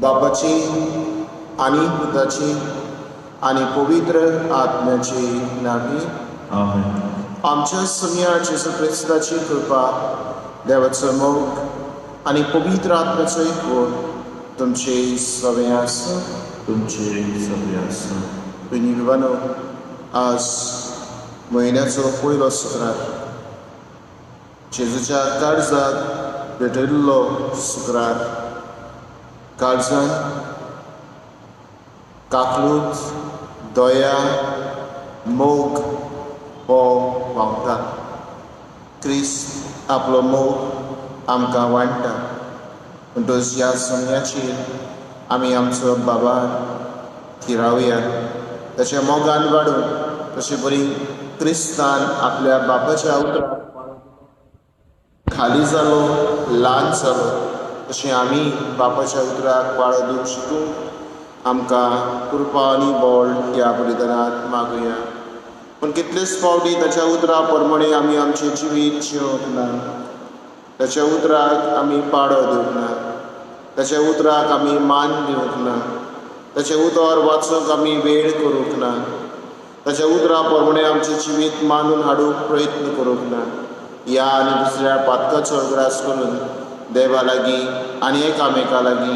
बापाची आणि पुताची आणि पवित्र आत्म्याची नावे आमेन. आमच्या सम्या जेसू ख्रिस्ताची कृपा, देवाचो मोग आणि पवित्र आत्म्याचो एकवट तुमचे सगळे आसूं. तुमचे सगळे आसूं. भयणी विवानो, आज म्हयन्याचो पयलो शुक्रार, जेजूच्या काळजाक भेटयल्लो शुक्रार. काळजान काकलूत, दया, मोग हो व्हांवता. क्रिस्त आपलो मोग आमकां वांटता. म्हणटच ह्या समयाचेर आमी आमचो बाबार थिरावया. ताच्या मोगान वाडून तशें बरी क्रिस्तान आपल्या बापाच्या उतराक खाली जालो, ल्हान जालो, तशें आमी बापाच्या उतराक पाळो दिवंक शिकूं. आमकां कृपा आनी बळ ह्या बलिदानांत मागुया. पूण कितलेच फावटी ताच्या उतरा प्रमाणे आमी आमचें जिवीत जिवंक ना. ताच्या उतराक आमी पाडो दिवंक ना. ताच्या उतराक आमी मान दिवंक ना. ताचें उतर वाचूंक आमी वेळ करूंक ना. ताच्या उतरा प्रमाणे आमचें जिवीत मानून हाडूंक प्रयत्न करूंक ना. ह्या आनी दुसऱ्या पातकाचो ग्रास करून देवा लागीं आनी एकामेका लागीं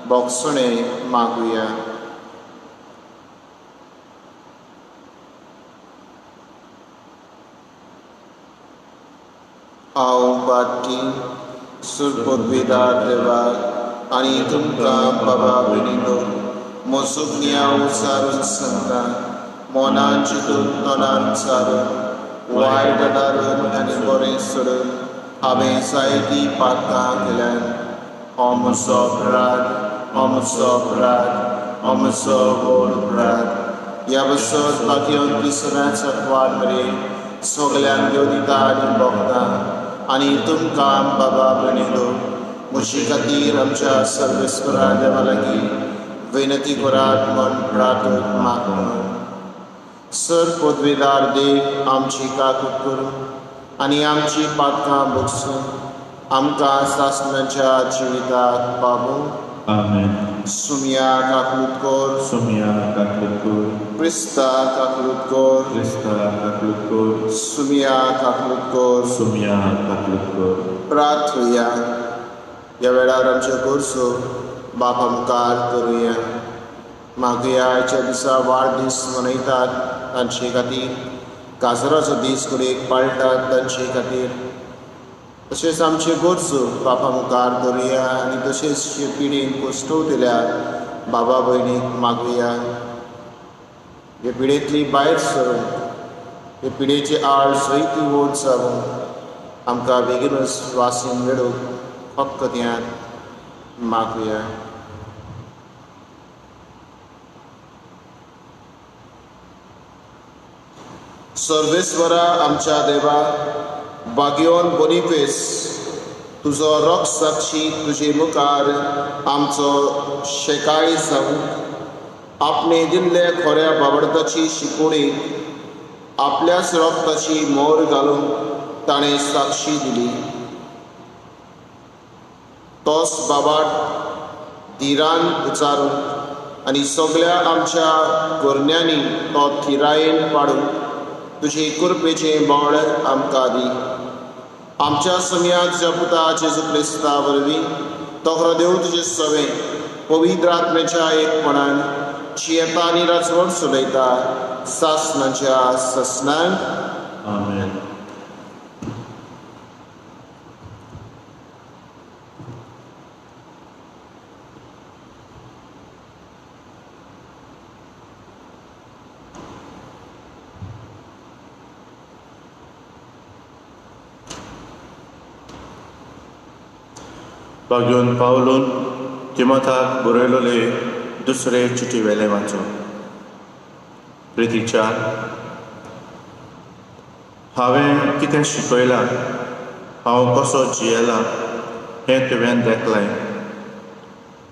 बोगसणें मागुया. हांव पाटी सुरपदवीदार देवाक आनी तुमकां बाबा भयणीनो, म्हजो ज्ञाव सारून सांगता. मोनान चिंतून तोंडान सारून वायट दारून आनी बरें सोडून हांवें जायतीं पातकां केल्यान. हो म्हजो अपराध, हो म्हजो अपराध, हो म्हजो व्हड अपराध. ह्या बसत बाकीन तिसऱ्याच अत्वान मेरेन सगल्यांक देव दिता आनी भोगता. आनी तुमकां बाबा भयणीनो, म्हजे खातीर आमच्या सर्वेस्परा देवा लागीं विनती करात म्हूण प्रार्थना मागता. सर पदवीदार देव आमची काकूट करून आनी आमची पातकां भोगसून आमकां सासणाच्या जिविताक पावूं. आमेन. सुमया काकूट कर, सुमया काकलूत कर. क्रिस्ता काकूट कर, क्रिस्ता काकलूत कर. सुमया काकूट कर. सुमया काकलूत कर. प्रार्थया. ह्या वेळार आमच्यो गरजो बापा मुखार करुया. मागुया आयच्या दिसा वाडदीस मनयतात तांचे खातीर, काजराचो दीस कडेक पाळटात तांचे खातीर. तशेंच आमच्यो गरजो बापा मुखार दवरुया आनी तशेंच पिडीन कुश्टवतल्या बाबा भयणीक मागुया. हे पिडेंतली भायर सरून हे पिडेची आड जैती वोट जावूं आमकां बेगीनूच वासीन मेळूंक फकत्यान मागुया. सर्वेस्वरा आमच्या देवा, बागयोन बोनिफेस तुजो रोख साक्षी तुजे मुखार आमचो शेकाळी जावूं. आपणे दिल्ले खोऱ्या बाबडताची शिकोणी आपल्याच रोखताची मोर घालून ताणें साक्षी दिली. तोच बाबाड धीरान विचारून आनी सगळ्या आमच्या गुरण्यांनी तो थिरायेन पाडून तुजी कृपेचें बोळ आमकां दी. आमच्या समियात तुज्या पुता जेजू क्रिस्ता वरवीं तोखरो देव तुजे सवें पवित्र आत्म्याच्या एकपणान जियेता आनी राजवट चलयता सासणाच्या ससनांक. आमेन. घेवन पावलून तिमोथाक बरयलोले दुसरे चिटी वेले वाचो. प्रितीच्या, हांवें कितें शिकयलां, हांव कसो जियेलां हें तुवें देखलां.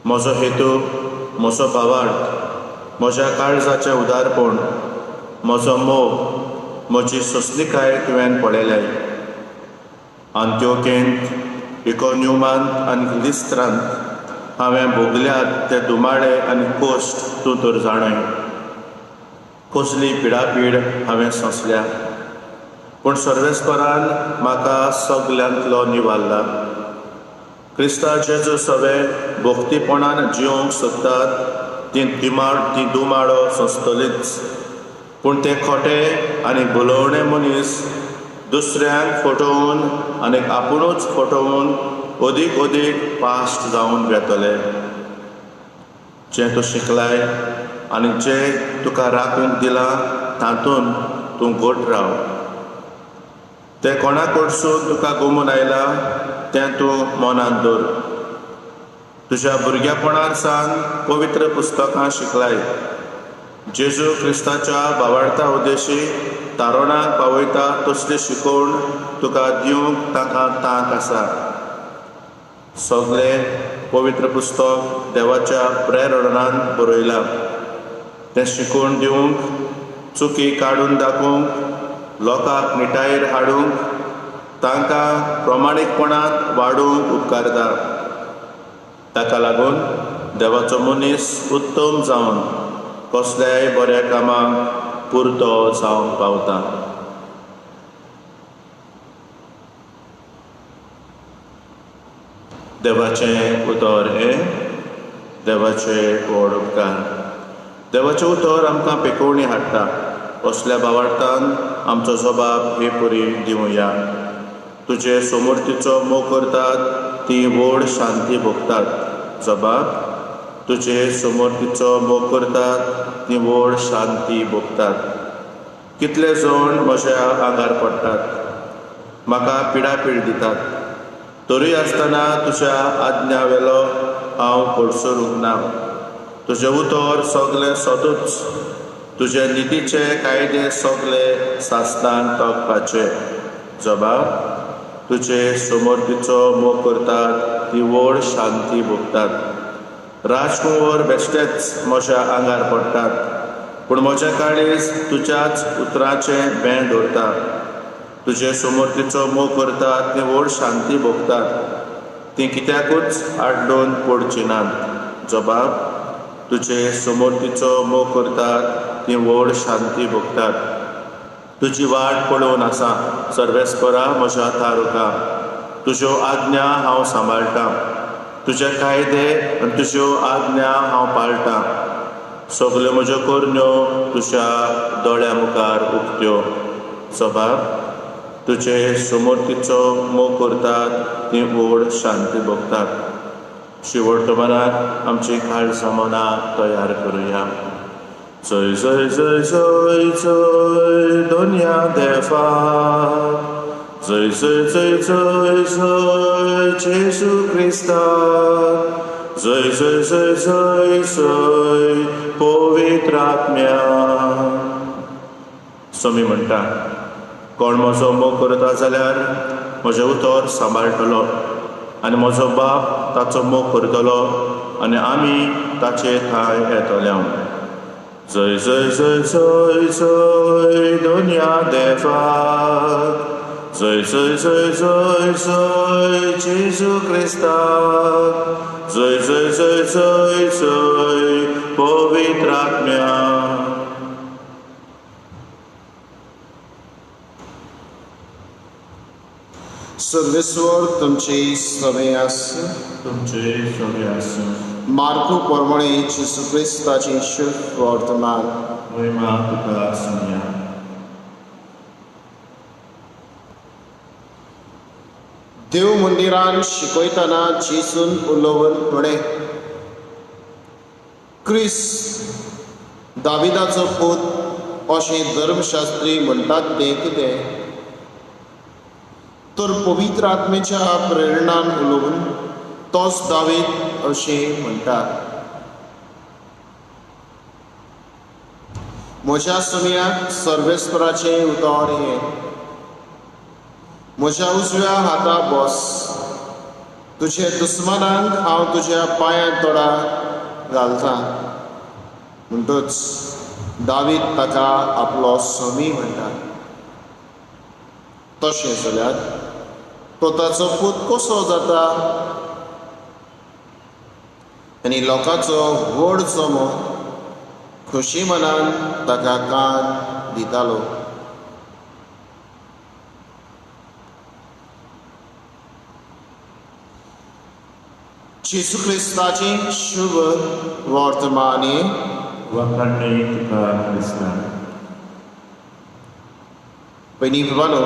म्हजो हेतू, म्हजो भावार्थ, म्हज्या काळजाचें उदारपण, म्हजो मोग, म्हजी सोंसलीकाय तुवें पळयल्या. अंत्योकेंत, इकोन्युमांत आनी लिस्त्रांत हांवें भोगल्यात ते दुमाडे आनी कोश्ट तूं तर जाणय. कसली पिडापीड हांवें सोंसल्या, पूण सर्वेस्परान म्हाका सगल्यांतलो निवारला. क्रिस्ता जेजू सवें भोगतीपणान जिवंक सोदतात ती दुमाडो सोंसतलीच, पूण ते खोटे आनी भुलवणे मनीस दुसऱ्यांक फटोवन आनी आपुणूच फटोवन अदीक पाश्ट जावन वेतले. जें तूं शिकलाय आनी जें तुका राखूंक दिलां तातूंत तूं घट राव. तें कोणा कडसून तुका गमून आयलां तें तूं मनांत दवर. तुज्या भुरगेपणार सावन पवित्र पुस्तकां शिकलाय. जेजू क्रिस्ताच्या भावार्था उद्देशी तारुणाक पावयता तसली शिकोवण तुका दिवंक ताका तांक आसा. सगळें पवित्र पुस्तक देवाच्या प्रेरणान बरयलां. तें शिकोवन दिवंक, चुकी काडून दाखोवंक, लोकांक निटायेर हाडूंक, तांकां प्रमाणीकपणांत वाडोवंक उपकारता. ताका लागून देवाचो मनीस उत्तम जावन कसल्याय बऱ्या कामाक पुरतो जावंक पावता. देवाचें उतर हें, देवाचें व्हड उपकार. देवाचें उतर आमकां पेकोवणी हाडटा. असल्या भावार्थान आमचो जबाब हे परी दिवया. तुजे समर्थीचो मोग करतात ती व्हड शांती भोगतात. जबाब, तुजे समर्थीचो मोग करतात ती व्हड शांती भोगतात. कितले जाण म्हज्या आंगार पडटात, म्हाका पिडापीड दितात, तरी आसतना तुज्या आज्ञा वेलो हांव पडसरूंक ना. तुजें उतर सगलें सदूच, तुजे नितीचे कायदे सगळे सासणान तोखपाचे. जबाब, तुजे समर्थीचो मोग करतात ती व्हड शांती भोगतात. राजकुंवर बेश्टेच म्हज्या आंगार पडटात, पूण म्हजें काळीज तुज्याच उतराचें भें दवरता. तुजे समर्थीचो मोग करतात ती व्हड शांती भोगतात. ती कित्याकूच आड्डून पडची नात. जबाब, तुजे समर्थीचो मोग करतात ती व्हड शांती भोगतात. तुजी वाट पळोवन आसा सर्वेस्परा म्हज्या तारुका. तुज्यो आज्ञा हांव सांबाळटां. तुजे कायदे आनी तुज्यो आज्ञा हांव पाळटां. सगल्यो म्हज्यो करण्यो तुज्या दोळ्या मुखार उक्त्यो. जबाब, तुजे समर्थीचो मोग करतात ती व्हड शांती भोगतात. शेवटमानाक आमची काळजां मनां तयार करुया. जय जय जय जय जय दोनया देवा. जय जय जय जय जय जेजू क्रिस्ता. जय जय जय जय जय पवित्र आत्म्या. समी म्हणटा, कोण म्हजो मोग करता जाल्यार म्हजें उतर सांबाळटलो आनी म्हजो बाप ताचो मोग करतलो आनी आमी ताचे थंय येतले. जय जय जय जय जय दोनया देवा. जय जय जय जय जय जेजू क्रिस्ता. जय जय जय जय जय पवित्र आत्म्या सर्वेश्वर तुमचे सवे आसूं. तुमचे सगळे आसूं. मार्को प्रमाणे येशू क्रिस्ताचे शुभ वर्तमान. महिमा तुका आसूं. देव मंदिरान शिकयतना जेसून उलोवन म्हणे, क्रिस्त दाविदाचो पूत अशें धर्मशास्त्री म्हणटात ते कितें? तर पवित्र आत्मेच्या प्रेरणान उलोवन तोच दावीद अशें म्हणटा. म्हज्या सुमयाक सर्वेस्पराचें उतर हें, म्हज्या उजव्या हाता बस. तुजे दुस्मनांक हांव तुज्या पांयां तोडा घालता. म्हणटच दावीद ताका आपलो स्वामी म्हणटा. तशें जाल्यार तो ताचो पूत कसो जाता आनी लोकांचो व्हड जमो खुशी मनान ताका कान दितालो. जेसू क्रिस्ताची शुभ वर्तमानी. वखणणी तुका क्रिस्ता. पयलीं बाबानो,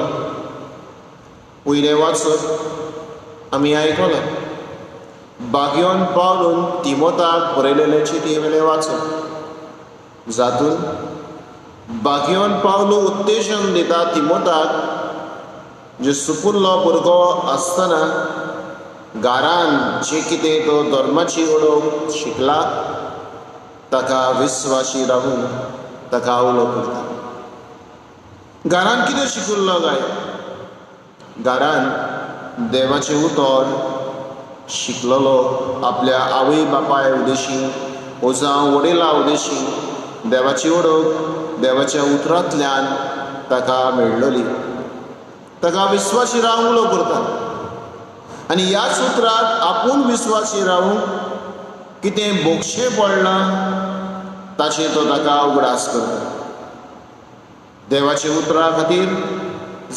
पयलें वाचप आमी आयकलां. बागयोन पावलून तिमोथाक बरयलेलें चिटयेवेलें वाचप, जातून बागयोन पावलो उत्तेजन दिता तिमोथाक, जे सुपुल्लो भुरगो आसतना घरान जे कितें तो धर्माची ओळख शिकला ताका विस्वासी रावून ताका उलो करता. घरान कितें शिकुल्लो काय? घरान देवाचें उतर शिकलेलो आपल्या आवय बापाय उदेशी, जावं वडिलां उदेशी देवाची ओळख देवाच्या उतरांतल्यान ताका मेळ्ळली. ताका विस्वासी रावंक उलो करता. आनी ह्याच उतराक आपूण विस्वासी रावूंक कितें बोगशें पडलां ताची तो ताका उगडास करता. देवाच्या उतरा खातीर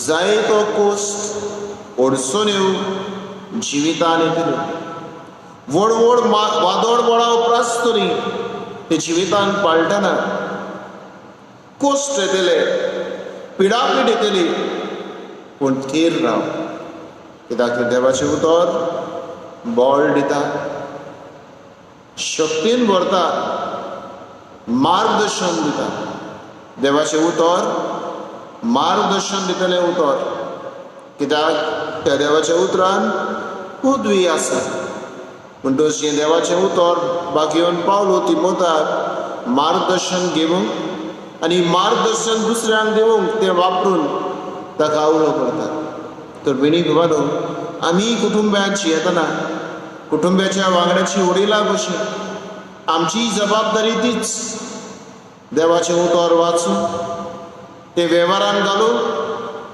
जायतो कोश्ट अडचण्यो जिवितान येतल्यो. व्हड व्हड वादळ बळा उपरांत तरी ते जिवितान पाळटना कोश्ट येतले, पिडापीड येतली, पूण थीर राव. कित्याक देवाचें उतर बळ दिता, शक्तीन भरता, मार्गदर्शन दिता. देवाचें उतर मार्गदर्शन दितलें उतर. कित्याक त्या देवाच्या उतरान पदवी आसा. म्हणटच हें देवाचें उतर बागयोन पावलो तिमोथाक मार्गदर्शन घेवंक आनी मार्गदर्शन दुसऱ्यांक दिवंक तें वापरून ताका उलो करता. तर बेनी बाबानो, आमी कुटुंब्यांत जियेतना कुटुंबाच्या वांगड्याची वडिलां कशी आमची जबाबदारी तीच. देवाचें उतर वाचून तें वेव्हारान घालून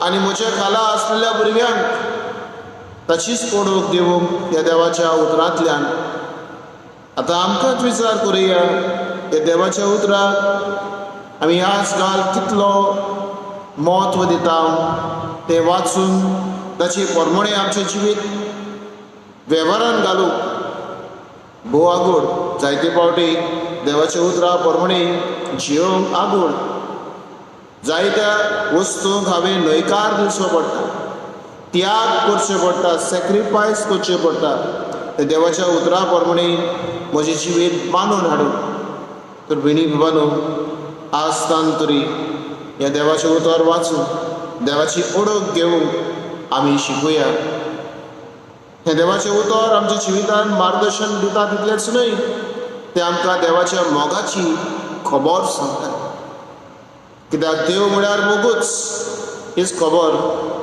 आनी म्हज्या खाला आसलेल्या भुरग्यांक ताचीच ओळख दिवंक ह्या देवाच्या उतरांतल्यान. आतां आमकांच विचार करुया, ह्या देवाच्या उतराक आमी आजकाल कितलो म्हत्व दिता तें वाचून ताचे प्रमाणे आमचें जिवीत वेव्हारान घालूंक भोव आगोड. जायते फावटी देवाच्या उतरा प्रमाणे जियोंक आगोड. जायत्या वस्तूंक हांवें न्हयकार दिवचो पडटा, त्याग करचो पडटा, सॅक्रिफायस करचें पडटा ते देवाच्या उतरा प्रमाणे म्हजें जिवीत बांदून हाडूंक. तर भयणी बाबानो, आजतान तरी ह्या देवाचें उतर वाचून देवाची ओळख घेवंक आमी शिकुया. हें देवाचें उतर आमच्या जिवितान मार्गदर्शन दिता तितलेंच न्हय, तें आमकां देवाच्या मोगाची खबर सांगता. कित्याक देव म्हळ्यार मोगूच हीच खबर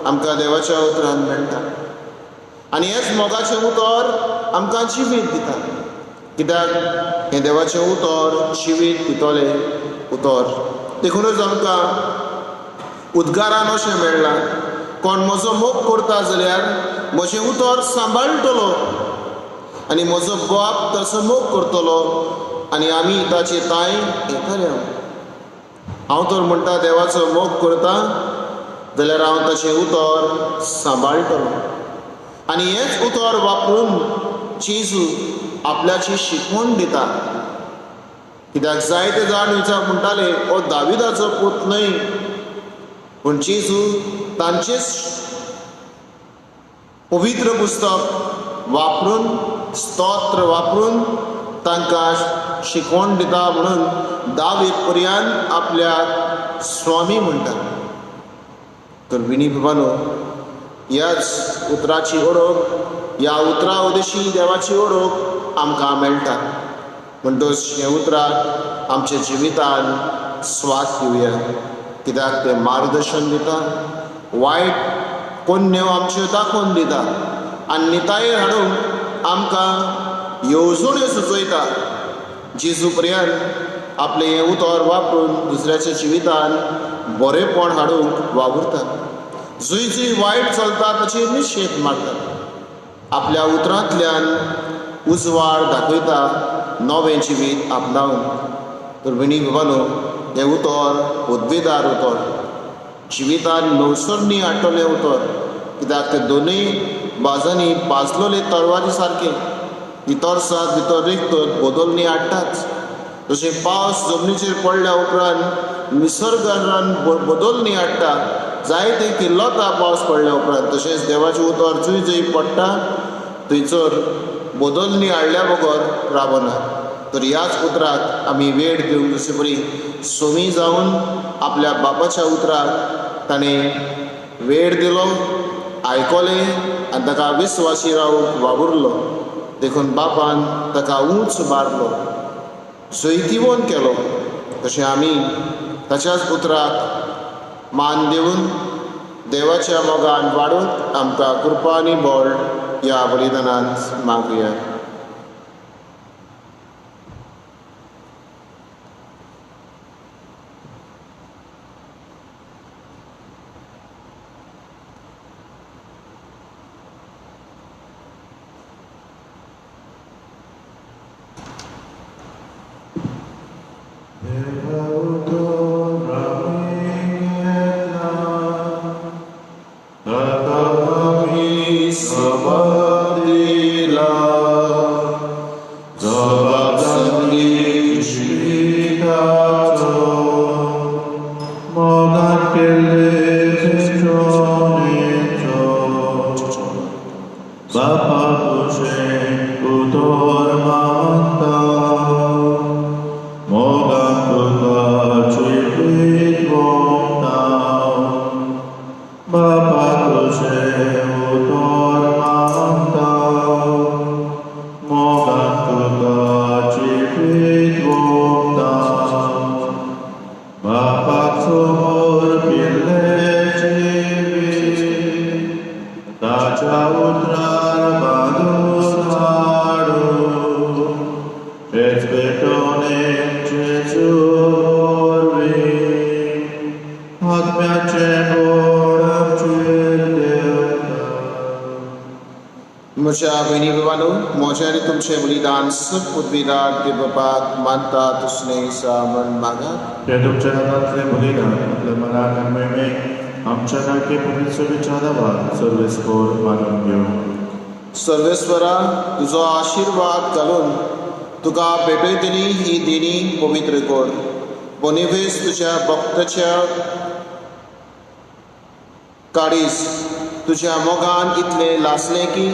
आमकां देवाच्या उतरान मेळटा. आनी हेंच मोगाचें उतर आमकां जिवीत दिता. कित्याक हें देवाचें उतर जिवीत दितलें उतर. देखूनच आमकां उद्गारान अशें मेळ्ळां, कोण म्हजो मोग करता जाल्यार म्हजें उतर सांबाळटलो आनी म्हजो बाप ताचो मोग करतलो आनी आमी ताचे ताय येतले हांव तर म्हणटा देवाचो मोग करता जाल्यार हांव तशें उतर सांबाळटलो आनी हेंच उतर वापरून जेजू आपल्याची शिकवण दिता कित्याक जायते जाण विचार म्हणटाले हो दाविदाचो पूत न्हय पूण जेजू तांचेच पवित्र पुस्तक वापरून स्तोत्र वापरून तांकां शिकवण दिता म्हणून दावीद पर्यंत आपल्याक स्वामी म्हणटा तर विनी बाबानो ह्याच उतराची ओळख ह्या उतरा उदेशी देवाची ओळख आमकां मेळटा म्हणटच हें उतराक आमच्या जिवितान स्वाद दिवया कित्याक तें मार्गदर्शन दिता वायट पोन्न्यो आमच्यो दाखोवन दिता आनी नितायेर हाडूंक आमकां येवजण्यो सुचयता जेजू पर्यंत आपलें हें उतर वापरून दुसऱ्याच्या जिवितान बरेंपण हाडूंक वावुरता जंय जंय वायट चलता ताचेर निशेध मारता आपल्या उतरांतल्यान उजवाड दाखयता नवें जिवीत आपणावन तर विनी बाबानो हें उतर उद्वेदार उतर जिवितान नवसरणी हाडटलें उतर कित्याक ते दोनूय बाजांनी पाजलोले तरवारी सारके भितर सात भितर रिगतत बदलणी हाडटाच जशें पावस जमनीचेर पडल्या उपरांत निसर्गान बदलणी हाडटा जायते किल्लोता पावस पडल्या उपरांत तशेंच देवाचें उतर जंय जंय पडटा थंयसर बदलणी हाडल्या बगर रावना तर ह्याच उतराक आमी वेळ दिवंक जशे बरी सोमी जावन आपल्या बापाच्या उतराक ताणें वेळ दिलो आयकलें आनी ताका विस्वासी रावूंक वावुरलो देखून बापान ताका उंच मारलो जैतिवंत केलो तशें आमी ताच्याच उतराक मान दिवन देवाच्या मोगान वाडूंक आमकां कृपा आनी बळ ह्या बलिदानांत मागुया म्हज्या भयणी बाबांनो म्हजें आनी तुमचें बलिदान सब उद्विदार दिवपाक मानता तुसने सामन मागात ते तुमच्या हातांतलें बलिदान आपल्या मनाक आनी मेळमेक आमच्या नाके पवित्र विचारावार सर्वेस्कोर मानून घेवं सर्वेस्वरा तुजो आशिर्वाद घालून तुका भेटयतली ही देणी पवित्र कर बोनिवेस तुज्या भक्ताच्या काडीस तुज्या मोगान इतलें लासलें की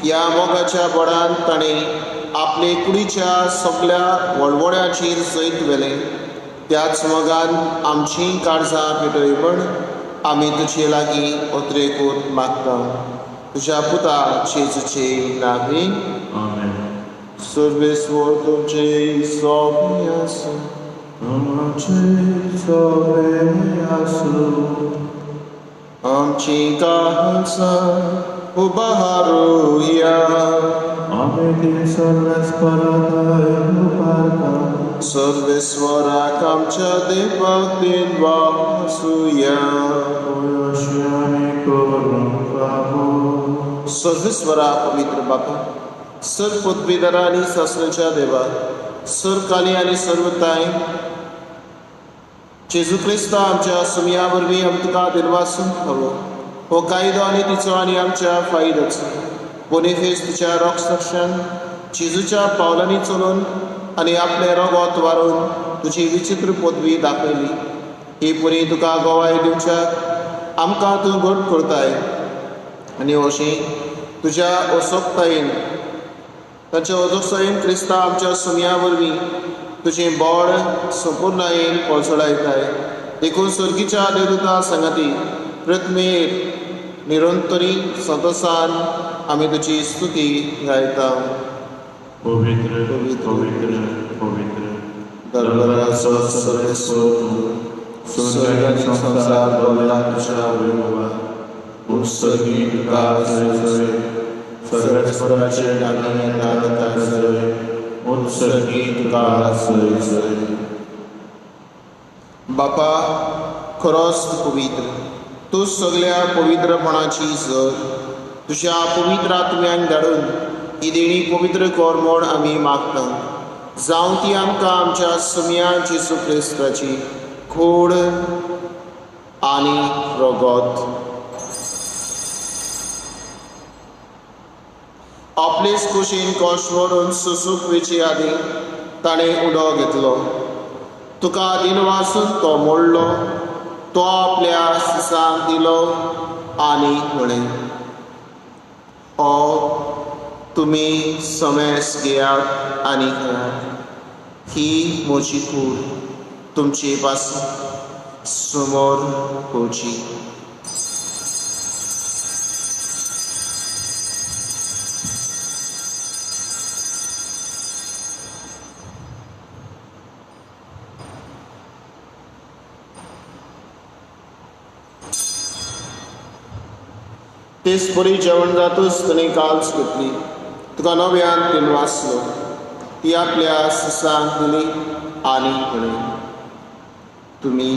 ह्या मोगाच्या बळान ताणें आपले कुडीच्या सगळ्या वळवळ्याचेर सैत व्हेलें त्याच मोगान आमची काळजां पेटय म्हण आमी तुजे लागीं अत्रेकूत मागता तुज्या पुता जेजूचे नांवे आमेन सर्वेस्वर तुमचे सोबी आसूं आमचे सोबे आसूं आमची काळजां उबारूया आमी ती सर्वेस्पराताय उबारता सर्वेस्वराक आमच्या देवाक दिन वासूया अशी आमी करूंक लागू सर्वेस्वरा पवित्र बापा सर्व पदवीधरा आनी सासणाच्या देवा सुरकाली आनी सर्वताय जेजू क्रिस्ता आमच्या सुमया वरवीं आमी तुका दिनवासून हवो हो कायदो आनी तिचो आनी आमच्या फायद्याचो बोनिफेस्तीच्या रॉक्सक्षान जेजूच्या पावलांनी चलून आनी आपले रगत वारून तुजी विचित्र पदवी दाखयली ही पुरी तुका गोवाय दिवच्याक आमकां तूं घट करताय आनी अशी तुज्या ओसोकतायेन तांच्या ओजोकसायेन क्रिस्ता आमच्या सुमया वरवीं तुजें बोड संपूर्णायेन पोळसोडायताय देखून सर्गीच्या देवदूता संगाती प्रथमेर निरंतरी संतोसान आमी तुजी स्तुती गायता. पवित्र पवित्र पवित्र दरबाराचो सर्वेस्वर स्वर्ग आनी संसार भोगला तुज्या वैभवान उत्सर्गी तुका जय सर्वेस्वराचे आनी नामता जय उत्सर्गी तुका जय जय. बापा खरोच पवित्र तूं सगळ्या पवित्रपणाची जर तुज्या पवित्र आत्म्याक धाडून ही देणी पवित्र कर म्हूण आमी मागता जावं ती आमकां आमच्या सुमया जेजू क्रिस्ताची खूड आनी रगत आपलेच कुशीन कोश व्हरून सुसूक वेची आदी ताणें उडो घेतलो तुका दिनवासून तो मोडलो तो आपल्या सिसांक दिलो आनी म्हळें ओ तुमी समेस घेयात आनी खायात ही म्हजी कूड तुमचे पासून समोर पोवची. तेच बरी जेवण जातूच ताणें काल्स घेतली तुका नव्यान दिनवासलो ती आपल्या सिसांक दिली आनी म्हळें तुमी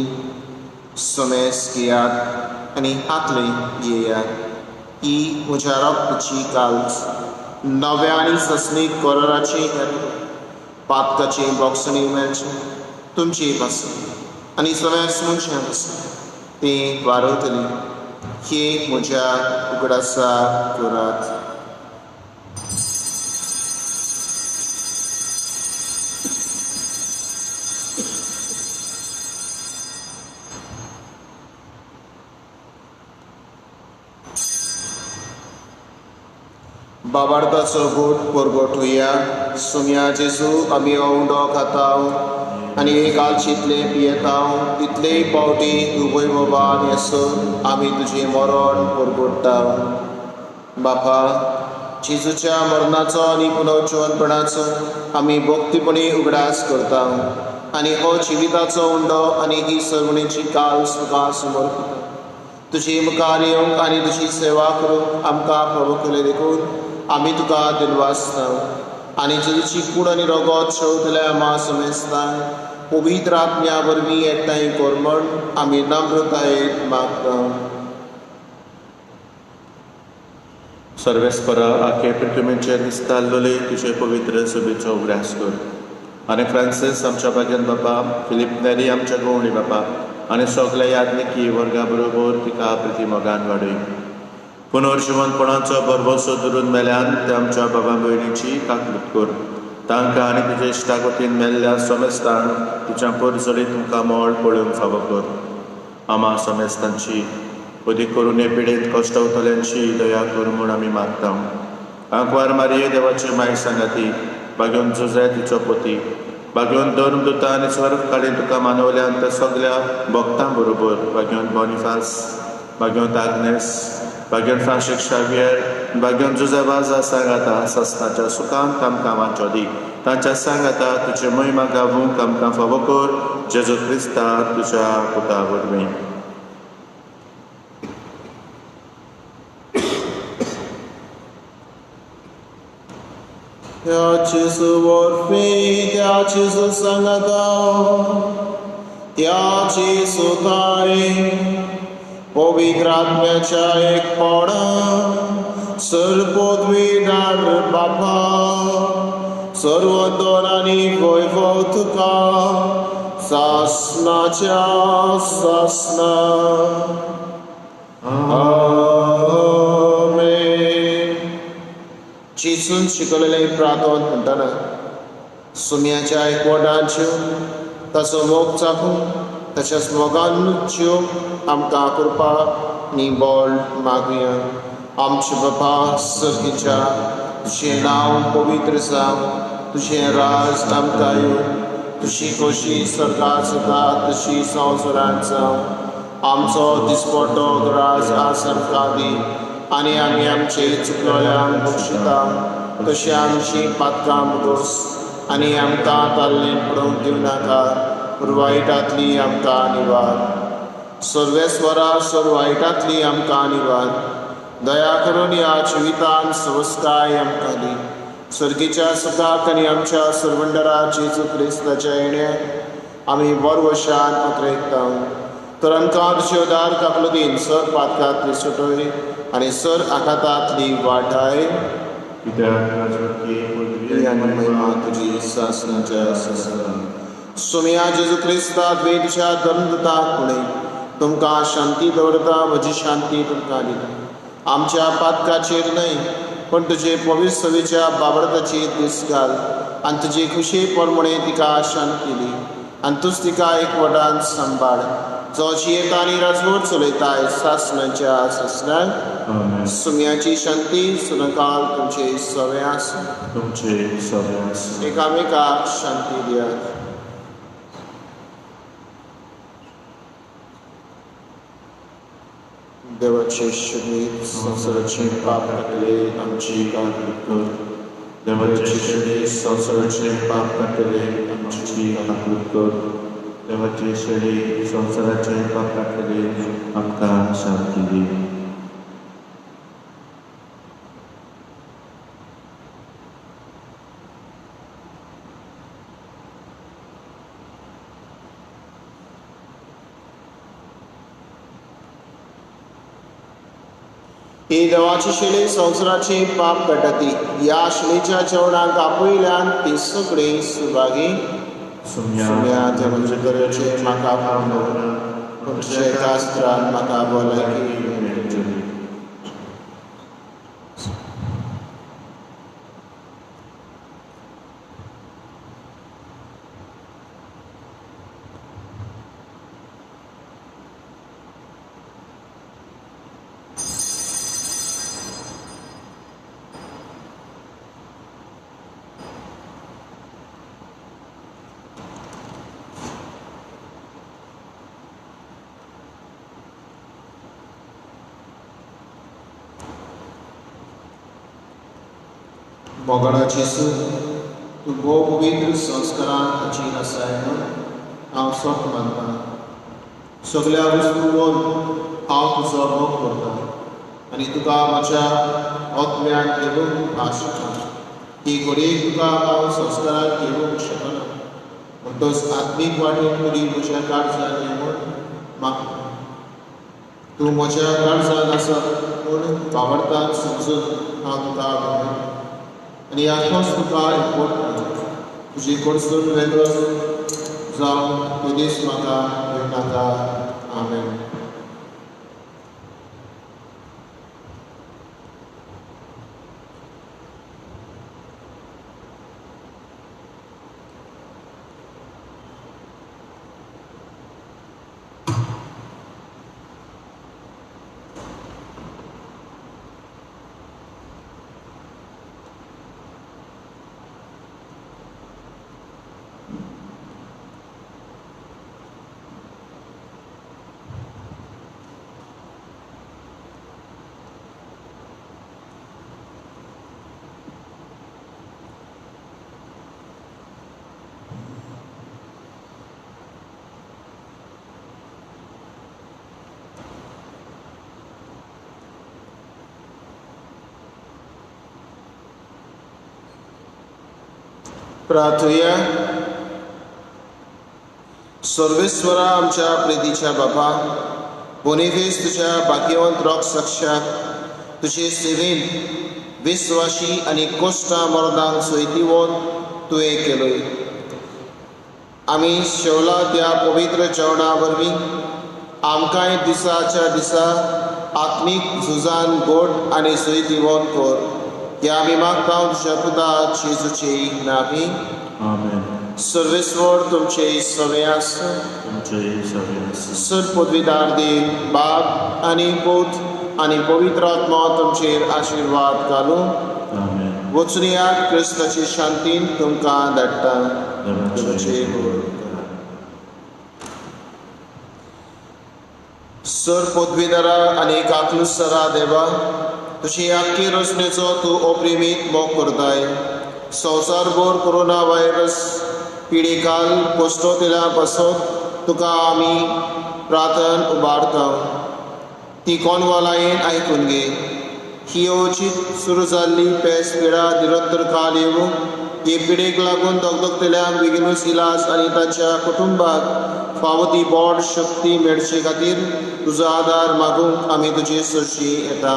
समेस घेयात आनी हातले घेयात ही म्हज्या रक्ताची काल्स नव्या आनी ससनीक कराराची पातकाची बॉक्सनी मेळचे तुमचे पासून आनी समेस मनशां पासून ती वारयतली हे म्हज्या उगडासा करात. बाबार्दाचो गोट परगोटुया सुमया जेजू आमी हो उंडो खाता आनी एक आलशीतले पियेता तितलेय पावटी तूं वैभवान येसून आमी तुजें मरण परगोडटा. बापा जेजूच्या मरणाचो आनी पुनर्जीवनपणाचो आमी भक्तीपणी उगडास करता आनी हो जिविताचो उंडो आनी ही सर्वणेची काल्स तुका समर्पिता तुजी मुखार येवंक आनी तुजी सेवा करूंक आमकां प्रभुकले देखून आमी तुका दिनवासता आनी जेजूची कूड आनी रगत शेवतल्या आमा समेस्ताय पवित्र आत्म्या वरवीं एकठांय कर म्हण आमी नम्रतायेन मागता. सर्वेस्परा आखे पृथ्वीचेर दिसताल्लोले तुजे पवित्र सभेचो उगडास कर आनी फ्रांसीस आमच्या भाग्यान बापा फिलीप नेरी आमच्या गवळी बापा आनी सगल्या यादनिकी वर्गा बरोबर तिका प्रतिमोगान वाडय. पुनर्जीवनपणाचो बरवसो धरून मेल्यान ते आमच्या बाबा भयणीची काकूट कर तांकां आनी तुज्या इश्टागतीन मेल्ल्या समेस्तान तुज्या परजडी तुमकां मोल पळोवंक फावो कर. आमा समेस्तांची अदीक करून हे पिडेंत कश्टवतल्यांची दया कर म्हूण आमी मागता. आंकवार मारये देवाची माय सांगाती भाग्योन जुजे तिचो पती भाग्योन धर्मदूता आनी स्वर्ग काडीन तुका मानवल्यान त्या सगल्या भक्तां बरोबर भाग्योन बॉनिफास भाग्योन आग्नेस भाग्योन फ्रांशीक शावियर भाग्योन जुजेबाजा सांगाता सस्ताच्या सुखांत आमकां वांचो दी तांच्या सांगाता तुजे महिमा गावूंक आमकां फावो कर जेजू क्रिस्ता तुज्या पुता वरवीं. त्या जेजू वरवीं त्या जेजू सांगाता त्या जेजू ताय पवित्र आत्म्याच्या एकपणा सर्वपदवीदार बापा सर्व दोरांनी वैभव तुका सासनाच्या सासना. आमेन. चिसून शिकवलेले प्रार्थना म्हणटाना सुम्याच्या एकवटाच्यो ताचो मोग चाखून तशाच मोगांच्यो आमकां कृपा नी बळ मागुया. आमचे बापा सर्गीच्या तुझें नांव पवित्र जावं, तुझें राज आमकां येवं, तुजी खोशी स्वर्गांत जाता तशी संवसारांत जावं. आमचो दिसपट्टो राज आज आमकां दी आनी आमी आमचे चुकलोल्यांक बक्षिता तशी आमची पातकां मुगोस आनी आमकां ताल्लें पडोवंक दिवं नाका, पूण वायटांतली आमकां निवार. सर्वेस्वरा सर्व वायटांतली आमकां निवार. दया करून ह्या जिवितान संस्कार आमकां दी. सर्गीच्या सुखाक आनी आमच्या सर्वंडरा जेजू क्रिस्ताच्या येण्याक आमी बरवशान उतरयता. तर आमकां तुजे उदार काकलुदीन सर पातकांतली सुटोय आनी सर आखातांतली वाटाय. महिमा तुजी सासनाच्या सासना. सुम्या जेजू क्रिस्ता द्वेच्या धर्मदूताक पुणें तुमकां शांती दवरता, म्हजी शांती तुमकां दिता. आमच्या पातकाचेर न्हय पण तुजे पवित्र सवेच्या बाबरताची दीस घाल आनी तुजी खुशी परमणे तिका शांती दी आनी तूंच तिका एकवटान सांबाळ. जो जियेता आनी राजवट चलयताय सासनाच्या सासनाक. सुम्याची शांती सुनकाल तुमचे सवे आसूं. तुमचे सवे आसूं. एकामेकाक शांती दियात. देवाचे शरीर संसाराचे पाप काटले आमची काळजी कर. देवाचे शरीर संसाराचे पाप काटले आमची काळजी कर. देवाचे शरीर संसाराचे पाप काटले आमकां शांती दी. ही देवाची शिले संसाराचे पाप काटती. या शिलेच्या जेवणाक आपयल्यान ती सगळी सुभागी. सुम्या ते म्हणजे गरजे म्हाका भावना तुमचे कास्त्रान म्हाका भलायकी मेळटली. मोगडा जेसू तूं भोव पवित्र संस्कारांत हाची आसाय म्हूण हांव सोक मानता. सगळ्या वस्तूंवन हांव तुजो मोग करतां आनी तुका म्हज्या आत्म्यान घेवंक आशिता. ही घडयेक तुका हांव संस्कारांत घेवंक शकना, म्हणटच आत्मीक वाटेन तरी म्हज्या काळजांत ये म्हूण मागता. तूं म्हज्या काळजांत आसा म्हूण भावार्थान समजून हांव तुका वळखता आनी आत्मोस तुका एकवटता. तुजी कडसून वेगळो जावं तो दीस म्हाका मेळनाका. आमेन. प्रार्थुया. सर्वेस्वरा आमच्या प्रितीच्या बापा, बोनिफेस तुझ्या भाग्यवंत रॉक साक्षाक तुजे सेवेन विस्वाशी आनी कोश्टा मरदांक सोयती वोन तुवें केलोय. आमी शेवला त्या पवित्र जेवणा वरवीं आमकांय दिसाच्या दिसा आत्मीक झुजान गोड आनी सय दिवोन कोर. ह्या आमी मागता तुज्या पुता जेजूचे नांवी. आमेन. सर्वेस्वर तुमचे सवे आसूं. तुमचे सवे आसूं. सर पदवीदार देव बाप आनी पूत आनी पवित्र आत्मा तुमचेर आशिर्वाद घालूं. आमेन. वचून यात क्रिस्ताची शांतीन तुमकां धाडटा. देवाचे सर पदवीदारा आनी काकलुसरा देवा, तुजी आख्खी रचनेचो तूं अप्रिमीत मोग करताय. संवसारभर कोरोना व्हायरस पिडेकाल पोस्टोतेल्या पासत तुका आमी प्रार्थन उबारता. ती कोनवालायेन आयकून घे. ही अवचीत सुरू जाल्ली पेस पिडा निरंतर काल येवूं. हे पिडेक लागून दगदगतल्यांक बेगीनूच इलाज आनी तांच्या कुटुंबाक फावो ती बोड शक्ती मेळचे खातीर तुजो आदार मागूंक आमी तुजे सरशी येता.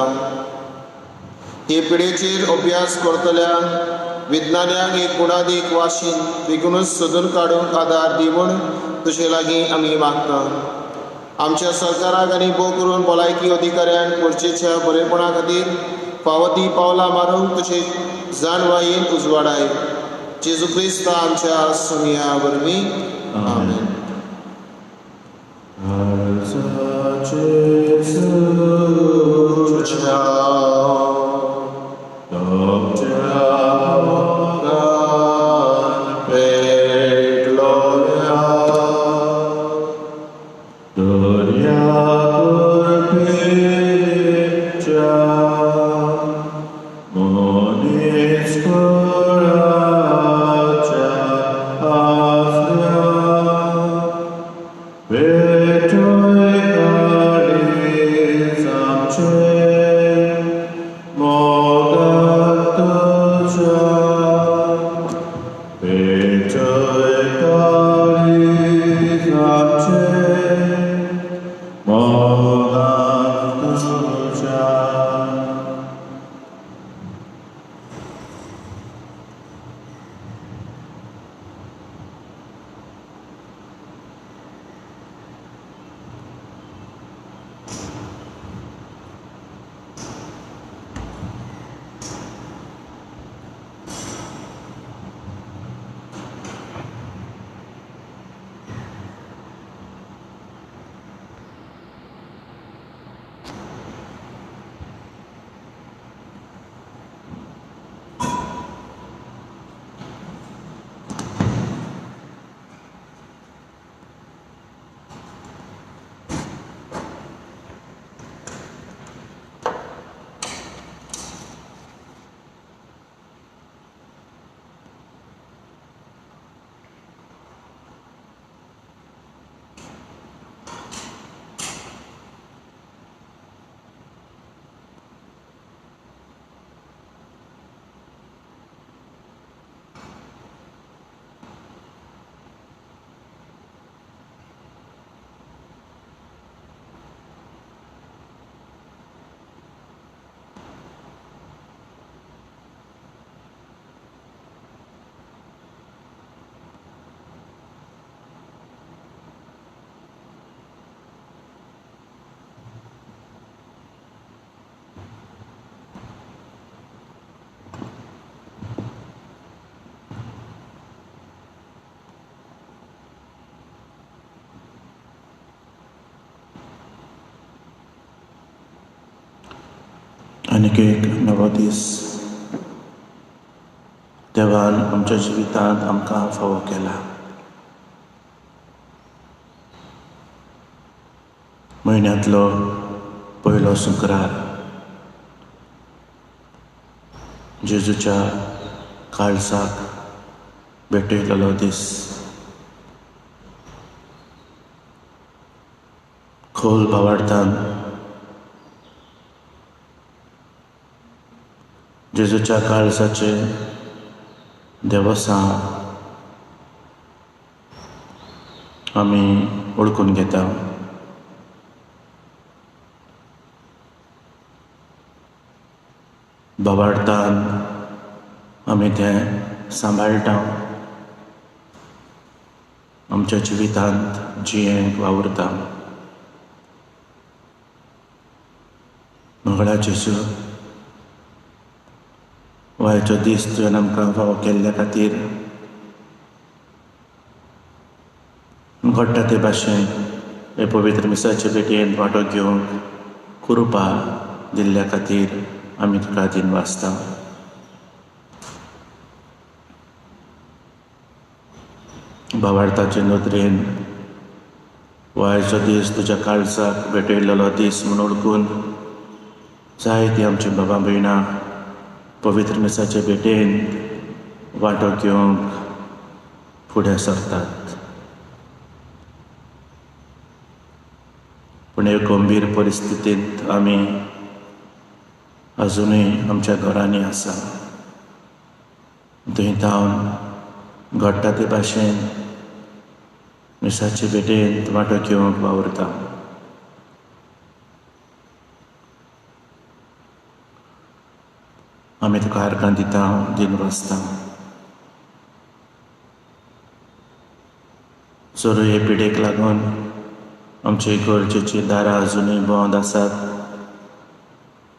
हे पिडेचेर अभ्यास करतल्यांक विज्ञान्यांक एक गुणादीक वाशीन बेगीनूच सोदून काडूंक आदार दी म्हूण तुजे लागीं आमी मागता. आमच्या सरकाराक आनी भोव करून भलायकी अधिकाऱ्यांक परचेच्या बरेपणा खातीर फावो ती पावलां मारूंक तुजे जाणवायेन उजवाडाय. जेजू क्रिस्त आमच्या सुमया वरवीं. आमेन. आनीक एक नवो दीस देवान आमच्या जिवितांत आमकां फावो केला. म्हयन्यांतलो पयलो शुक्रार, जेजूच्या काळजाक भेटयलेलो दीस. खोल भावार्थान जेजूच्या काळजाचे देवसां आमी ओळखून घेता. भावार्थान आमी तें सांबाळटा आमच्या जिवितांत जियेंक वावुरता. मंगळा जेजू, वायचो दीस तुवें आमकां फावो केल्ल्या खातीर घडटा ते भाशेन हे पवित्र मिसाचे भेटयेंत वांटो घेवंक कृपा दिल्ल्या खातीर आमी तुका दिनवासता. भावार्थाचे नदरेन वायचो दीस तुज्या काळजाक भेटयलेलो दीस म्हूण ओळखून जायतीं आमची बाबा भयणां पवित्र मिसाचे भेटेंत वांटो घेवंक फुडें सरतात. पूण हे गंभीर परिस्थितींत आमी अजुनूय आमच्या घरांनी आसा. थंय जावन घडटा ते भाशेन मिसाचे भेटेंत वांटो घेवंक वावुरता. आमी तुका आर्गां दिता, दिनवासता. जरूय हे पिडेक लागून आमचे गरजेची दारां अजुनूय बंद आसात.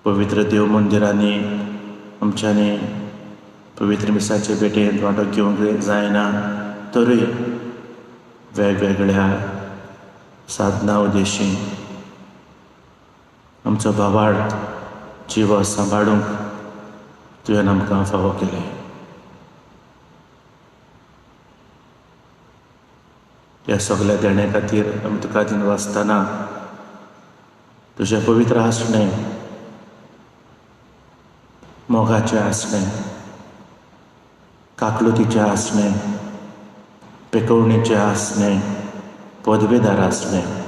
पवित्र देव मंदिरांनी आमच्यांनी पवित्र मिसाचे भेटेंत वांटो घेवंक जायना, तरूय वेगवेगळ्या साधना उद्देशी आमचो भावार्थ जिवो सांबाळूंक तुवें आमकां फावो केले. ह्या सगळ्या देण्या खातीर आमी तुका दिनवासतना तुजें पवित्र आसणें, मोगाचें आसणें, काकलुतीचें आसणें, पेकवणीचें आसणें, पदवेदार आसणें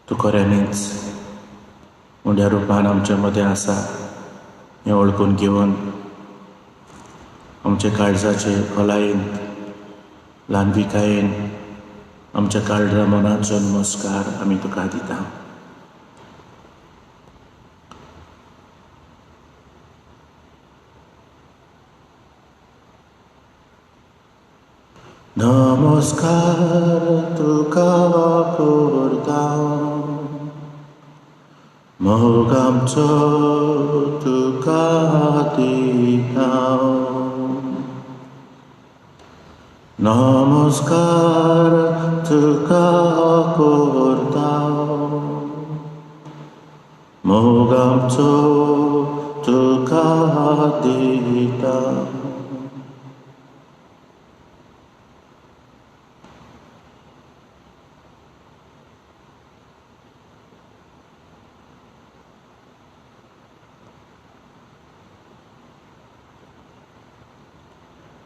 तूं खऱ्यांनीच उंड्या रुपान आमचे मदें आसा हें वळखून घेवन आमचे काळजाचे खोलायेंत ल्हानविकायेन आमच्या काळजा मनाचो नमस्कार आमी तुका दिता. नमस्कार तुका करता, मोग आमचो तुका दिता. नमस्कार तुका करता, मोग आमचो तुका दिता.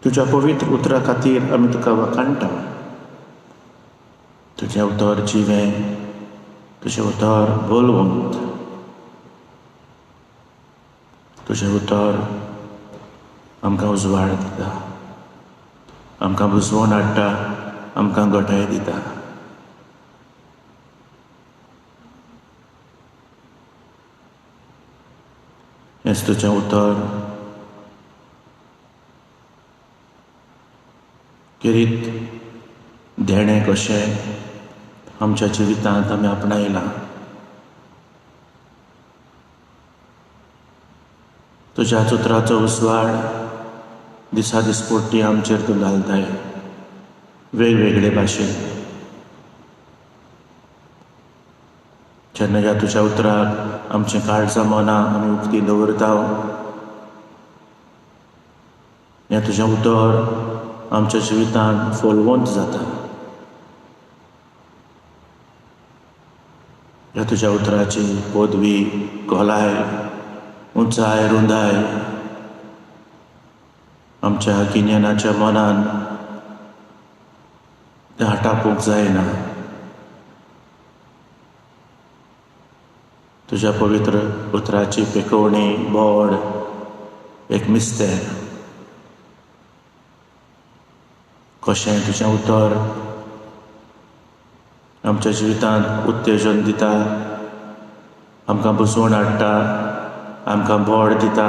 तुज्या पवित्र उतरा खातीर आमी तुका वखाणटा. तुजें उतर जिवें, तुजें उतर बोलवंत, तुजें उतर आमकां उजवाड दिता, आमकां बुजवून हाडटा, आमकां घटाय दिता. हेंच तुजें उतर किरीत देणें कशें आमच्या जिवितांत आमी आपणायलां. तुज्याच उतराचो उजवाड दिसा दिसपोट्टी आमचेर तूं घालताय वेगवेगळे भाशेन. जेन्ना ह्या तुज्या उतराक आमचें काळजां मनां आमी उक्ती दवरता, हें तुजें उतर आमच्या जिवितांत फळवंत जाता. ह्या तुज्या उतराची पदवी, खोलाय, उंचाय, रुंदाय आमच्या गिन्यानाच्या मनान तें हाटापूंक जायना. तुज्या पवित्र उतराची पेकवणी, बोड, एक मिस्तेर कशें तुजें उतर आमच्या जिवितांत उत्तेजन दिता, आमकां बसवून हाडटा, आमकां भोड दिता.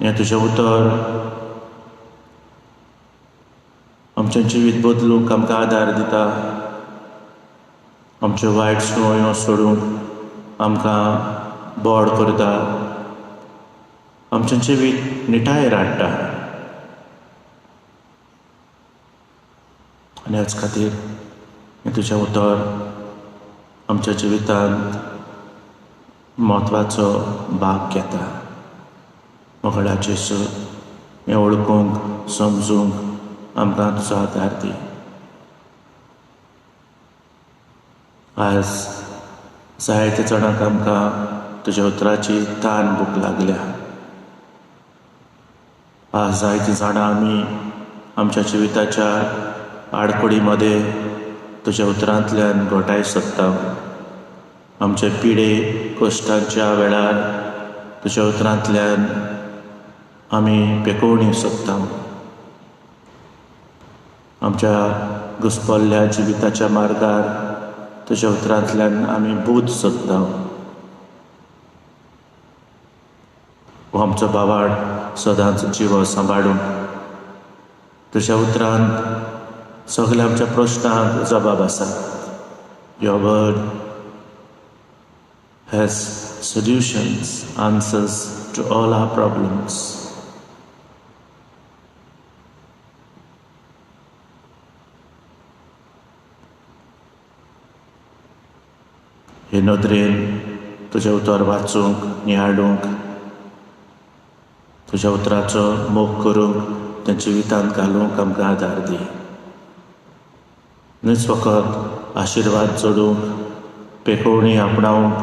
हें तुजें उतर आमचें जिवीत बदलूंक आमकां आदार दिता. आमच्यो वायट संवयो सोडूंक आमकां बोड करता, आमचें जिवीत निटायेर हाडटा. आनी हेच खातीर हें तुजें उतर आमच्या जिवितांत म्हत्वाचो भाग घेता. मोगळा जेसू, हें वळखूंक समजूंक आमकां तुजो आदार दी. आज जायते जाणांक आमकां तुज्या उतराची तान भूक लागल्या. आज जायतीं जाणां आमी आमच्या जिविताच्या आडकोडी मदें तुज्या उतरांतल्यान घोटाय सोदता. आमचे पिडे कश्टांच्या वेळार तुज्या उतरांतल्यान आमी पेकोवणी सोदता. आमच्या घुस्पल्ल्या जिविताच्या मार्गार तुज्या उतरांतल्यान आमी बूद सोदता. हो आमचो बाबाड सदांच जिवो सांबाळूंक तुज्या उतरांत सगल्या आमच्या प्रश्नांक जबाब आसा. Your word has solutions, answers to all our problems. हे नदरेन तुजें उतर वाचूंक, निहाळूंक, तुज्या उतराचो मोग करूंक, त्या जिवितांत घालूंक आमकां आदार दी. न्हूच फकत आशिर्वाद जोडूंक, पेकोवणी आपणावंक,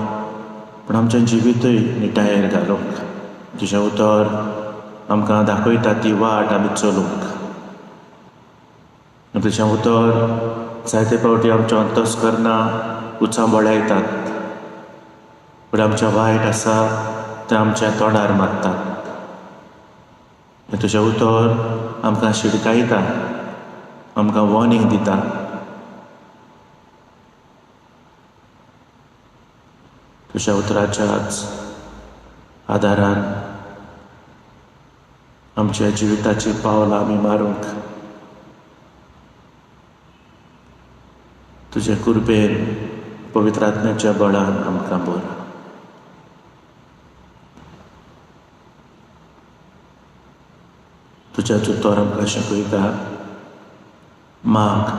पूण आमचें जिवीतूय निटायेर घालूंक. तुजें उतर आमकां दाखयता ती वाट आमी चलूंक. तुजें उतर जायते फावटी आमच्या अंतस्करणां उचांबळायतात, पूण आमचें वायट आसा तें आमच्या तोंडार मारतात. तुजें उतर आमकां शिडकायता, आमकां वॉर्निंग दिता. तुज्या उतराच्याच आदारान आमच्या जिविताची पावलां आमी मारूंक तुजे कृपेन पवित्र आत्म्याच्या बळान आमकां भर. तुजेच उतर आमकां शिकयता, माग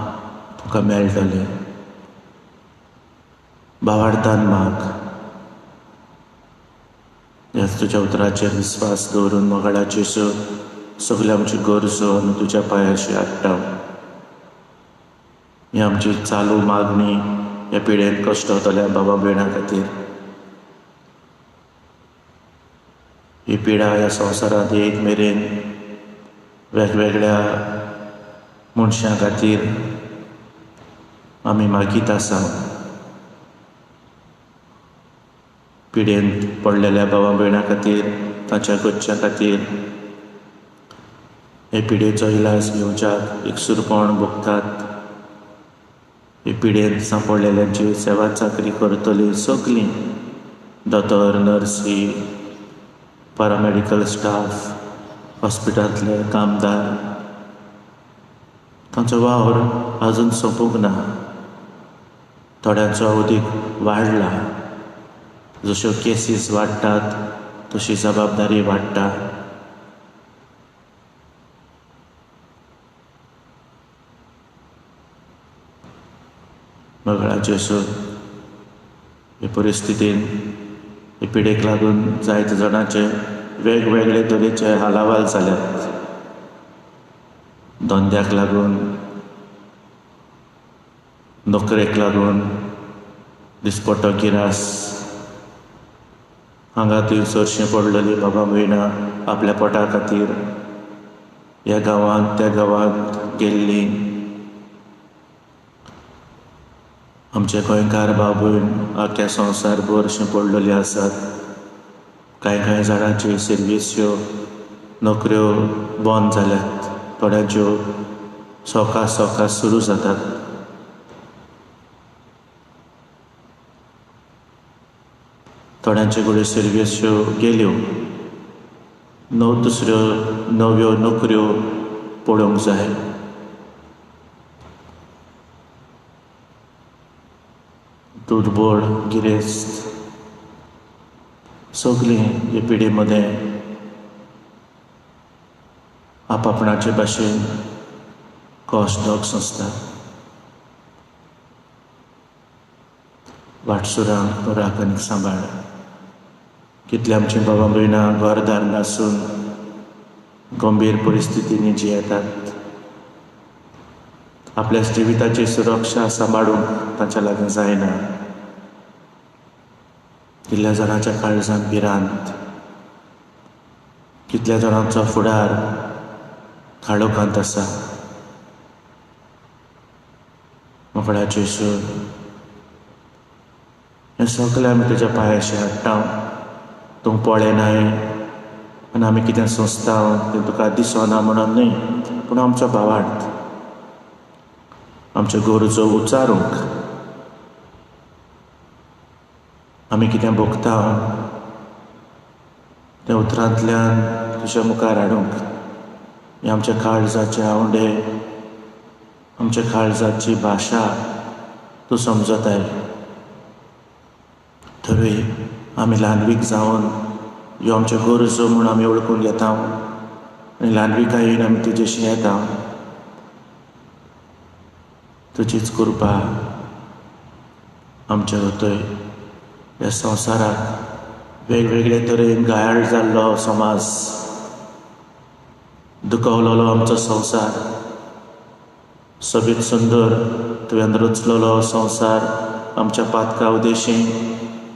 तुका मेळटलें, भावार्थान माग. ह्याच तुज्या उतराचेर विस्वास दवरून मोगळा जेसू सगळ्यो आमची गरजो आमी तुज्या पांयाशी हाडटा. ही आमची चालू मागणी ह्या पिडेन कश्टतल्या बाबा भयणां खातीर. ही पिडा ह्या संवसारांत येयत मेरेन वेगवेगळ्या मनशां खातीर आमी मागीत आसा. पिडेंत पडलेल्या भावा भयणां खातीर, तांच्या घरच्यां खातीर हे पिडेचो इलाज घेवच्याक एकसुरपण भोगतात. हे पिडेंत सांपडलेल्यांची सेवा चाकरी करतली सगळीं दोतोर, नर्सी, पॅरामेडिकल स्टाफ, हॉस्पिटलांतले कामदार, तांचो वावर आजून सोंपूंक ना. थोड्यांचो अवदीक वाडला. जश्यो केसीस वाडटात तशी जबाबदारी वाडटा. मोगळा जेसू, हे परिस्थितीन हे पिडेक लागून जायते जाणांचे वेगवेगळे तरेचे हालावाल जाल्यात. धंद्याक लागून, नोकरेक लागून, दिसपट्टो गिरास, हांगा थंय चडशीं पडलेलीं बाबा भयणां आपल्या पोटा खातीर ह्या गांवांत त्या गांवांत गेल्लीं. आमचे गोंयकार भाव भयण आख्या संवसारभर अशीं पडलेलीं आसात. कांय जाणांची सर्विस्यो, नोकऱ्यो बंद जाल्यात. थोड्यांच्यो सोका सुरू जातात. थोड्यांचे कडेन सर्विस्यो गेल्यो, दुसऱ्यो नव्यो नोकऱ्यो पळोवंक जाय. दुर्बळ गिरेस्त सगळीं हे पिढी मध्ये आपापणाचे भाशेन कॉस्ट डॉग्स आसतात. वाटसुरांक राख आनी सांबाळ. कितले आमची बाबा भयणां घरदार नासून गंभीर परिस्थितींनी जियेतात. आपल्या जिविताची सुरक्षा सांबाळूंक तांच्या लागीं जायना. कितल्या जाणांच्या काळजांत भिरांत, कितल्या जाणांचो फुडार काळोखांत आसा. मोकळ्याचे सूर हें सगळें आमी तुज्या पांयाशी हाडटा. तूं पळयनाय आनी आमी कितें सोंसता तें तुका दिसना म्हणून न्ही, पूण आमचो भावार्थ, आमच्यो गरजो उचारूंक, आमी कितें भोगता तें उतरांतल्यान तुज्या मुखार हाडूंक. हें आमच्या काळजाचे आवंडे, आमच्या काळजाची भाशा तूं समजताय. थरय आमी ल्हानवीक जावन ह्यो आमच्यो गरजो म्हूण आमी वळखून घेता आनी ल्हानविकायेन आमी तुजेशी येता. तुजीच कृपा आमचे होतय. ह्या संवसाराक वेगवेगळे तरेन घायाळ जाल्लो समाज, दुखवलेलो आमचो संवसार, सोबीत सुंदर तुवें रचलेलो संवसार आमच्या पातका उदेशीन,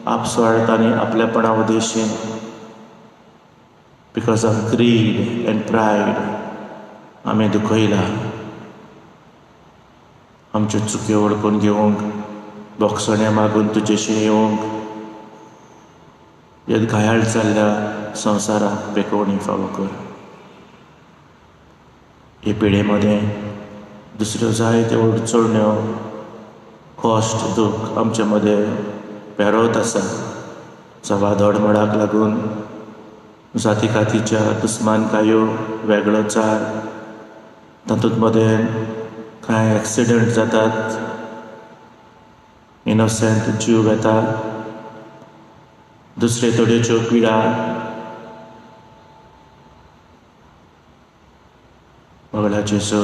आपसुवाळेक आनी आपलेपणा उदेशीन, because of greed and pride आमी दुखयला. आमच्यो चुक्यो वळखून घेवंक, बोगसणे मागून तुजेशी येवंक, ह्या घायाळ जाल्ल्या संवसाराक बेकोवणी फावो कर. हे पिढे मध्ये दुसऱ्यो जायत्यो अडचण्यो, कॉस्ट, दूख आमचे मदें पेरत आसा. सवादोडमळाक लागून, जातीकातीच्या दुस्मानकायो, वेगळोचार, तातूंत मदें कांय एक्सिडंट जातात, इनोसेंट जीव वेता, दुसरे तरेच्यो पिडा, वगडाचे सो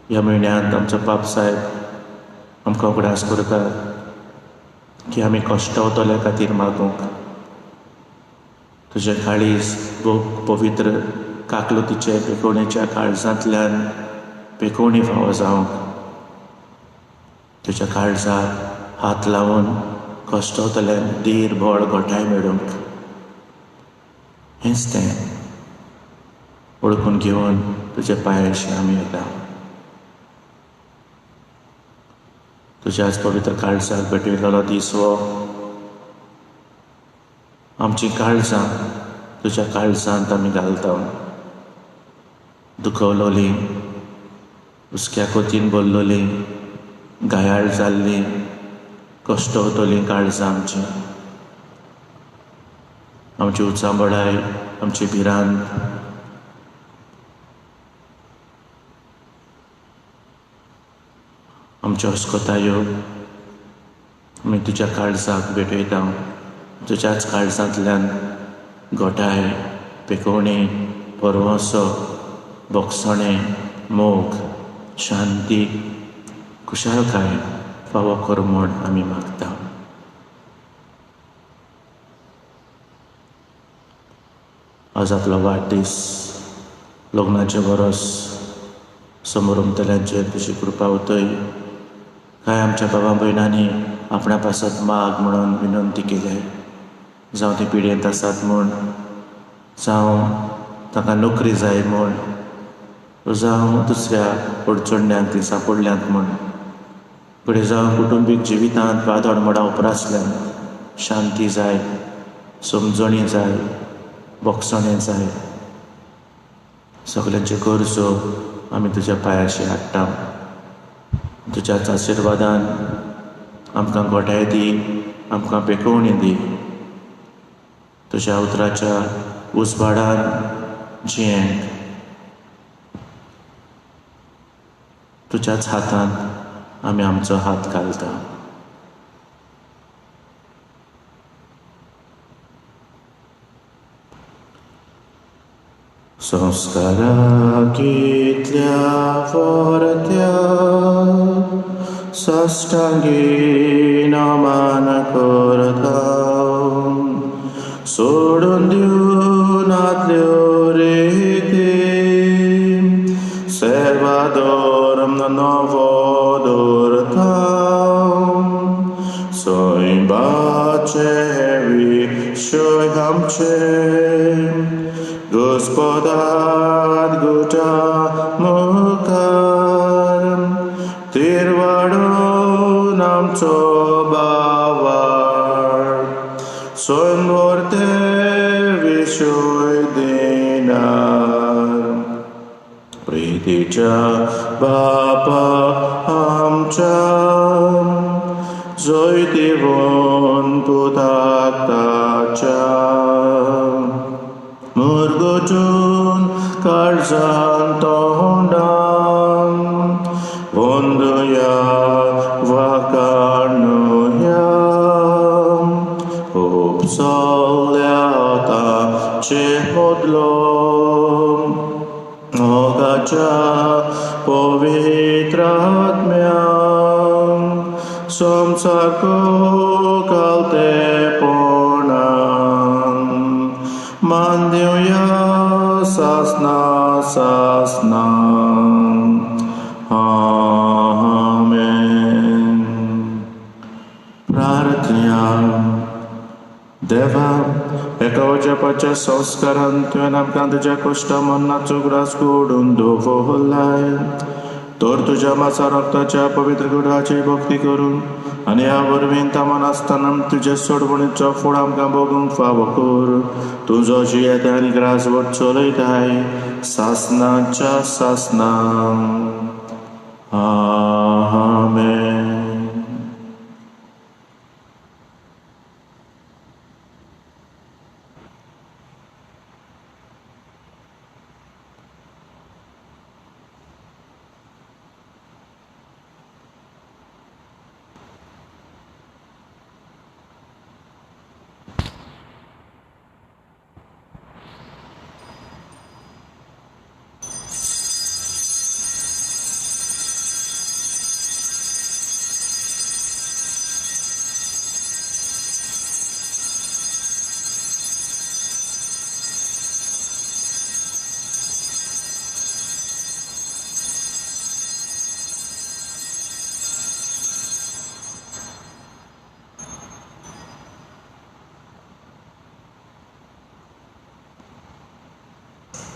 ह्या म्हयन्यांत आमचो बाप साहेब आमकां उगडास करता की आमी कश्टावतल्या खातीर मागूंक. तुजें काळीज पवित्र काकलुतीचे पेकोवणेच्या काळजांतल्यान पेकोवणी फावो जावंक, तुज्या काळजाक हात लावून कश्टावतल्यान धीर बोळ घोटाय मेळूंक, हेंच तें वळखून घेवन तुज्या पांयाशी आमी येता. तुज्याच पवित्र काळजाक भेटयलेलो दीस हो. आमची काळजां तुज्या काळजांत आमी घालता. दुखवलोली, हुस्क्या कोतीन भरलोली, घायाळ जाल्ली, कश्टावतली काळजां आमची उचांबडाय, आमची भिरांत, आमच्यो अस्कोतायो आमी तुज्या काळजाक भेटयता. तुज्याच काळजांतल्यान घोटाय, पेकोवणी, परवंसो, बोगसणे, मोग, शांती, खुशालकाय फावो कर म्हूण आमी मागता. आज आपलो वाडदीस लग्नाचे वरस समोर उमतल्यांचेर तुजी कृपा उतय. कांय आमच्या बाबा भयणांनी आपणा पासत माग म्हणून विनंती केले. जावं ती पिड्येंत आसात म्हूण, जावं ताका नोकरी जाय म्हूण, जावं दुसऱ्या अडचण्यांत ती सांपडल्यांत म्हूण, फुडें जावं कुटुंबीक जिवितांत वादोड उपरासल्यान शांती जाय, समजणी जाय, बोगसणें जाय. सगल्यांच्यो गरजो आमी तुज्या पांयाशी हाडटा. तुज्याच आशिर्वादान आमकां घोटाय दी, आमकां पेकोवणी दी. तुज्या उतराच्या उजवाडान जियेंक तुज्याच हातांत आमी आमचो हात घालता. संस्काराक इतल्या परत्या साश्टांगी नमन करता. सोडून दिवन आदल्यो रिती सेवादोर नवो दवरता. सैबाचे विशय आमचे Gospodat guta mukar tirvadon amcho bavar sonvorte vishoy dinar priticha bapa amcha zoitivon putaktacha Murgutun karzan tohondan Vonduya vakarnuya Upsalyata chehmodlom Ogacha povitratmyam Samsarko kalte Mandioya sasna sasna. Amen. प्रार्थना. देवा एका वचपाच्या संस्कारान तुवें आमकां तुज्या कश्टा मन्नाचो ग्रास घोडून दवरलाय. तर तुज्या मासा रक्ताच्या पवित्र गुडाची भक्ती करून आनी ह्या वरवीं तामान आसतना तुजे सोडवणीचो फळ आमकां भोगूंक फावो कर. तुजो जियेता आनी ग्रासवट चलयताय सासनाच्या सासना.